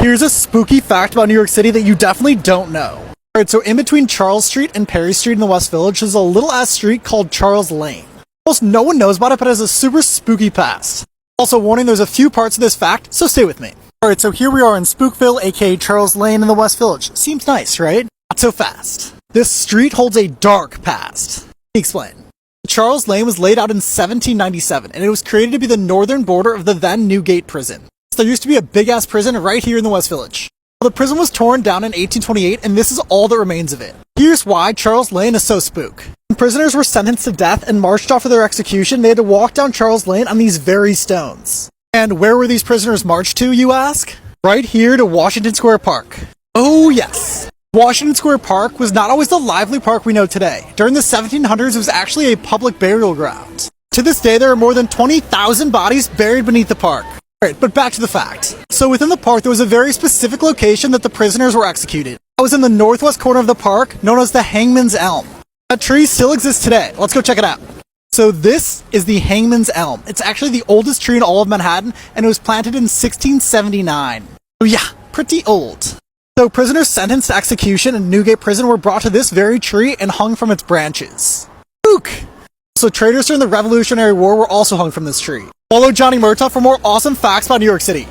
Here's a spooky fact about New York City that you definitely don't know. Alright, so in between Charles Street and Perry Street in the West Village, there's a little ass street called Charles Lane. Almost no one knows about it, but it has a super spooky past. Also warning, there's a few parts of this fact, so stay with me. Alright, so here we are in Spookville, aka Charles Lane in the West Village. Seems nice, right? Not so fast. This street holds a dark past. Let me explain. Charles Lane was laid out in 1797, and it was created to be the northern border of the then Newgate prison. So there used to be a big-ass prison right here in the West Village. Well, the prison was torn down in 1828, and this is all that remains of it. Here's why Charles Lane is so spook. When prisoners were sentenced to death and marched off for their execution, they had to walk down Charles Lane on these very stones. And where were these prisoners marched to, you ask? Right here to Washington Square Park. Oh yes! Washington Square Park was not always the lively park we know today. During the 1700s, it was actually a public burial ground. To this day, there are more than 20,000 bodies buried beneath the park. Alright, but back to the fact. So within the park, there was a very specific location that the prisoners were executed. It was in the northwest corner of the park, known as the Hangman's Elm. That tree still exists today. Let's go check it out. So this is the Hangman's Elm. It's actually the oldest tree in all of Manhattan, and it was planted in 1679. So yeah, pretty old. So prisoners sentenced to execution in Newgate Prison were brought to this very tree and hung from its branches. Spook! So traitors during the Revolutionary War were also hung from this tree. Follow Johnny Murtaugh for more awesome facts about New York City.